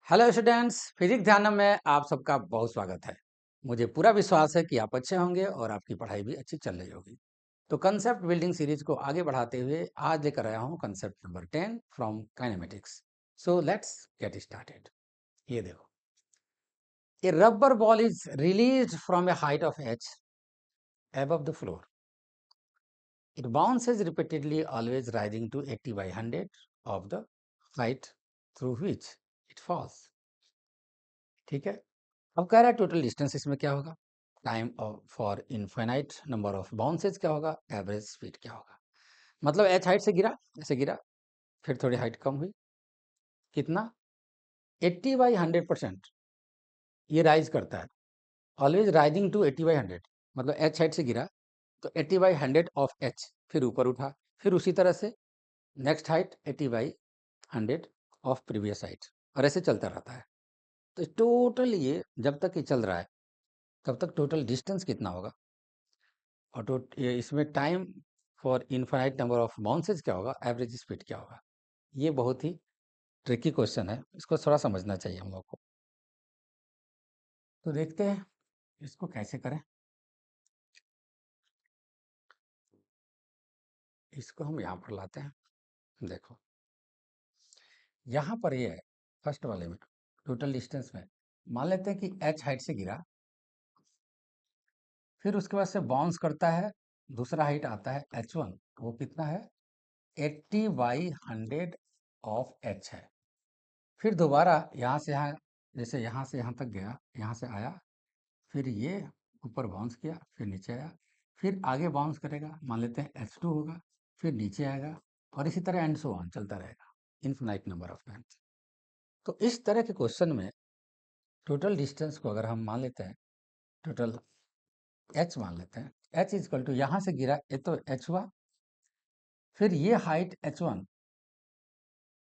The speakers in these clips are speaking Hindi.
हेलो स्टूडेंट्स, फिजिक्स ध्यानम में आप सबका बहुत स्वागत है। मुझे पूरा विश्वास है कि आप अच्छे होंगे और आपकी पढ़ाई भी अच्छी चल रही होगी। तो कंसेप्ट बिल्डिंग सीरीज को आगे बढ़ाते हुए आज लेकर आया हूँ concept number 10 from kinematics. So let's get started. ये देखो, a rubber ball is released from a height of h above the floor. It bounces repeatedly, always rising to 80 by 100 of the height through which it falls. ठीक है। अब कह रहा है टोटल डिस्टेंस इसमें क्या होगा, time for infinite number of bounces क्या होगा, एवरेज स्पीड क्या होगा। मतलब एच हाइट से गिरा, ऐसे गिरा, फिर थोड़ी हाइट कम हुई, कितना 80/100% ये राइज करता है, ऑलवेज राइजिंग टू 80/100। मतलब एच हाइट से गिरा तो 80/100 ऑफ एच, फिर ऊपर उठा, फिर उसी तरह से next height 80/100 of previous height, और ऐसे चलता रहता है। तो टोटल ये जब तक ये चल रहा है तब तक टोटल डिस्टेंस कितना होगा, और ये इसमें time for infinite number of bounces क्या होगा, एवरेज स्पीड क्या होगा। ये बहुत ही ट्रिकी क्वेश्चन है, इसको थोड़ा समझना चाहिए हम लोग को। तो देखते हैं इसको कैसे करें। इसको हम यहाँ पर लाते हैं। देखो, यहाँ पर ये है, फर्स्ट वाले में टोटल डिस्टेंस में मान लेते हैं कि h हाइट से गिरा, फिर उसके बाद से बाउंस करता है, दूसरा हाइट आता है h1, वो कितना है 80/100 ऑफ h है। फिर दोबारा यहाँ से यहाँ, जैसे यहाँ से यहाँ तक गया, यहाँ से आया, फिर ये ऊपर बाउंस किया, फिर नीचे आया, फिर आगे बाउंस करेगा, मान लेते हैं h2 होगा, फिर नीचे आएगा, और इसी तरह एंड सो ऑन चलता रहेगा इनफिनाइट नंबर ऑफ टाइम्स। तो इस तरह के क्वेश्चन में टोटल डिस्टेंस को अगर हम मान लेते हैं, टोटल h मान लेते हैं, h इज इक्वल टू यहाँ से गिरा ये तो h हुआ, फिर ये हाइट h1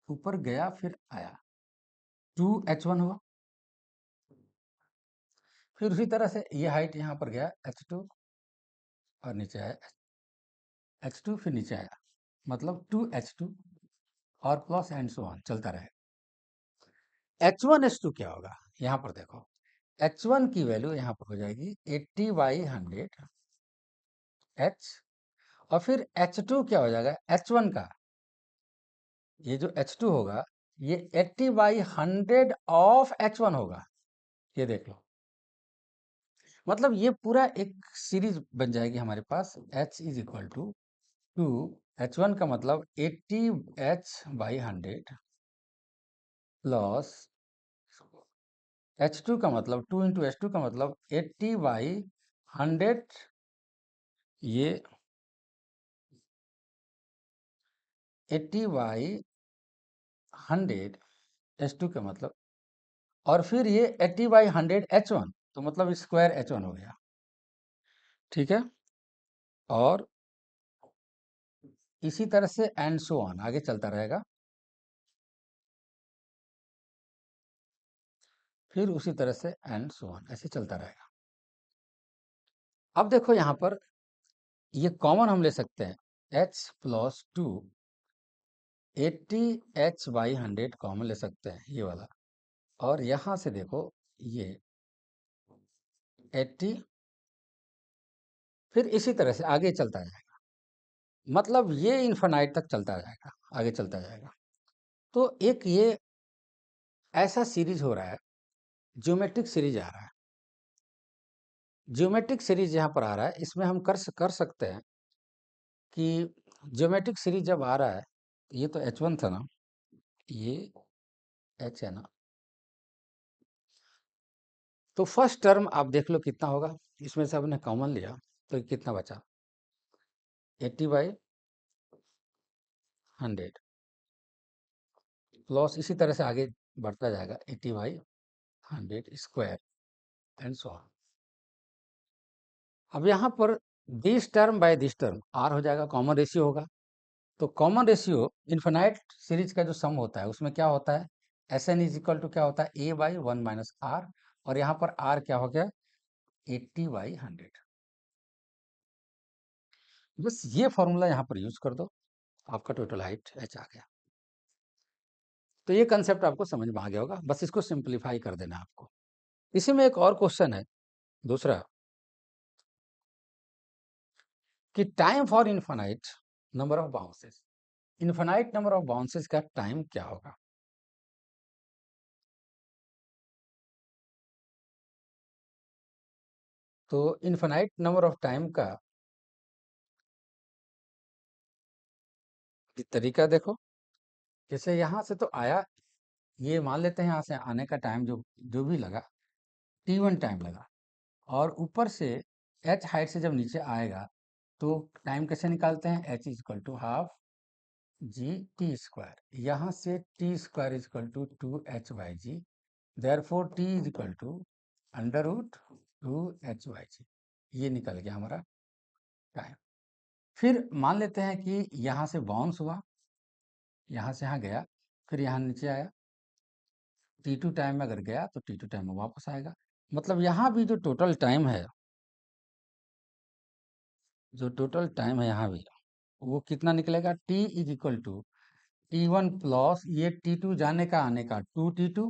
ऊपर गया, फिर आया 2h1 हुआ, फिर उसी तरह से ये हाइट यहाँ पर गया h2 और नीचे आया h2, फिर नीचे आया, मतलब 2h2 और प्लस एंड सो ऑन चलता रहे। H1H2 क्या होगा, यहाँ पर देखो, H1 की वैल्यू यहाँ पर हो जाएगी 80/100 H, और फिर H2 क्या हो जाएगा H1 का, ये जो H2 होगा ये 80/100 ऑफ H1 होगा। ये देख लो, मतलब ये पूरा एक सीरीज बन जाएगी हमारे पास। H is equal to 2, H1 का मतलब 80H/100 प्लस H2 का मतलब 2 इंटू H2 का मतलब 80/100, ये 80/100 H2 का मतलब, और फिर ये 80/100 H1, तो मतलब स्क्वायर H1 हो गया। ठीक है, और इसी तरह से एंड सो ऑन आगे चलता रहेगा, फिर उसी तरह से एंड सो ऑन ऐसे चलता रहेगा। अब देखो यहाँ पर ये कॉमन हम ले सकते हैं, h प्लस 2 80H/100 कॉमन ले सकते हैं, ये वाला, और यहाँ से देखो ये 80, फिर इसी तरह से आगे चलता जाएगा, मतलब ये इन्फिनाइट तक चलता जाएगा, आगे चलता जाएगा। तो एक ये ऐसा सीरीज हो रहा है, ज्योमेट्रिक सीरीज आ रहा है। ज्योमेट्रिक सीरीज यहाँ पर आ रहा है, इसमें हम कर सकते हैं कि ज्योमेट्रिक सीरीज जब आ रहा है, ये तो H1 था ना, ये H है ना, तो फर्स्ट टर्म आप देख लो कितना होगा, इसमें से आपने कॉमन लिया तो ये कितना बचा 80/100 प्लस इसी तरह से आगे बढ़ता जाएगा 80/100 स्क्वायर एंड सो ऑन। अब यहाँ पर this term by this term are हो जाएगा, कॉमन रेशियो होगा। तो कॉमन रेशियो इन्फिनाइट सीरीज का जो सम होता है उसमें क्या होता है, S N is equal to क्या होता है a/1 माइनस आर, और यहाँ पर आर क्या हो गया 80/100। बस ये फॉर्मूला यहाँ पर यूज कर दो, आपका टोटल हाइट h आ गया। तो ये कंसेप्ट आपको समझ में आ गया होगा, बस इसको सिंप्लीफाई कर देना है आपको। इसी में एक और क्वेश्चन है दूसरा, कि time for infinite number of bounces, infinite number of bounces का टाइम क्या होगा? तो इनफाइनाइट नंबर ऑफ टाइम का तरीका देखो, जैसे यहाँ से तो आया, ये मान लेते हैं यहाँ से आने का टाइम जो जो भी लगा, t1 टाइम लगा, और ऊपर से h हाइट से जब नीचे आएगा तो टाइम कैसे निकालते हैं? h is equal to half g t square, यहाँ से t square is equal to 2h/g, therefore t is equal to under root 2h/g। ये निकल गया हमारा टाइम। फिर मान लेते हैं कि यहाँ से बाउंस हुआ, यहाँ से यहाँ गया, फिर यहाँ नीचे आया, t2 टाइम में अगर गया तो t2 टाइम में वापस आएगा। मतलब यहाँ भी जो टोटल टाइम है, जो टोटल टाइम है यहाँ भी, वो कितना निकलेगा? t is equal to t1 plus ये t2 जाने का आने का 2t2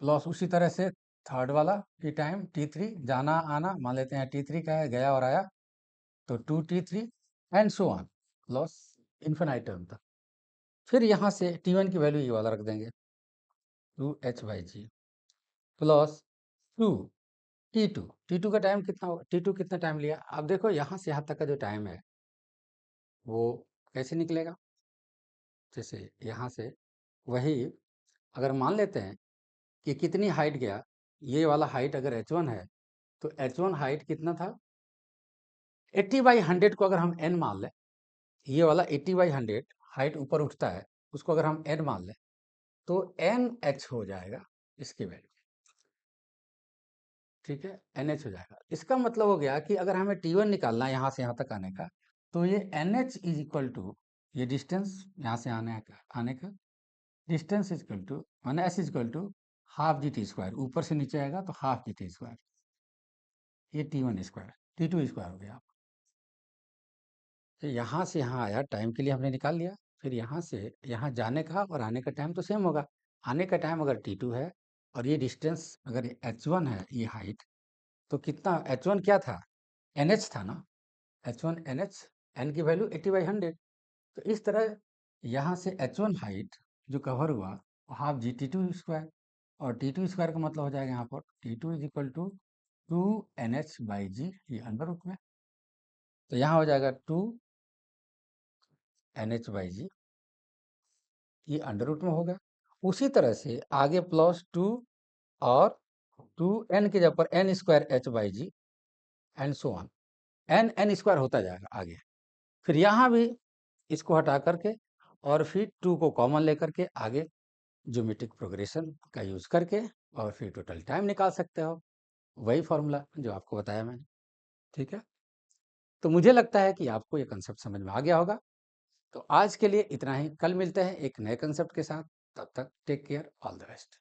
प्लस उसी तरह से थर्ड वाला टी टाइम t3 जाना आना, मान लेते हैं t3 का है, गया और आया, तो 2t3 and so on plus infinite term तक। फिर यहाँ से t1 की वैल्यू ये वाला रख देंगे 2h/g प्लस 2 t2, t2 का टाइम कितना होगा? t2 कितना टाइम लिया? अब देखो यहाँ से यहाँ तक का जो टाइम है वो कैसे निकलेगा? जैसे यहाँ से वही, अगर मान लेते हैं कि कितनी हाइट गया, ये वाला हाइट अगर h1 है तो h1 हाइट कितना था? 80/100 को अगर हम n मान लें, ये वाला 80/100 हाइट ऊपर उठता है, उसको अगर हम n मान लें तो nh हो जाएगा इसकी वैल्यू, ठीक है, nh हो जाएगा। इसका मतलब हो गया कि अगर हमें t1 निकालना है यहाँ से यहाँ तक आने का, तो ये nh इज इक्वल टू ये डिस्टेंस यहाँ से आने का डिस्टेंस इज इक्वल टू माने s is equal to half g t square, ऊपर से नीचे आएगा तो हाफ जी टी स्क्वायर, ये t1 स्क्वायर, t2 स्क्वायर हो गया। तो यहाँ से यहाँ आया, टाइम के लिए हमने निकाल लिया, फिर यहाँ से यहाँ जाने का और आने का टाइम तो सेम होगा। आने का टाइम अगर t2 है और ये डिस्टेंस अगर h1 है, ये हाइट, तो कितना h1 क्या था? nh था ना, h1 nh, n की वैल्यू 80/100। तो इस तरह यहाँ से h1 हाइट जो कवर हुआ हाफ जी t2 स्क्वायर, और t2 स्क्वायर का मतलब हो जाएगा यहाँ पर t2 is equal to 2nh/g, ये अंडर रूट में, तो यहाँ हो जाएगा 2nh/g, ये अंडर रूट में होगा। उसी तरह से आगे प्लस 2 और 2n के जगह पर n square h/g and so on, n square होता जाएगा आगे। फिर यहाँ भी इसको हटा करके और फिर 2 को कॉमन लेकर के आगे ज्योमेट्रिक प्रोग्रेशन का यूज करके और फिर टोटल टाइम निकाल सकते हो, वही फॉर्मूला जो आपको बताया मैंने, ठीक है। तो मुझे लगता है कि आपको ये कंसेप्ट समझ में आ गया होगा। तो आज के लिए इतना ही, कल मिलते हैं एक नए कंसेप्ट के साथ, तब तक take care, all the best.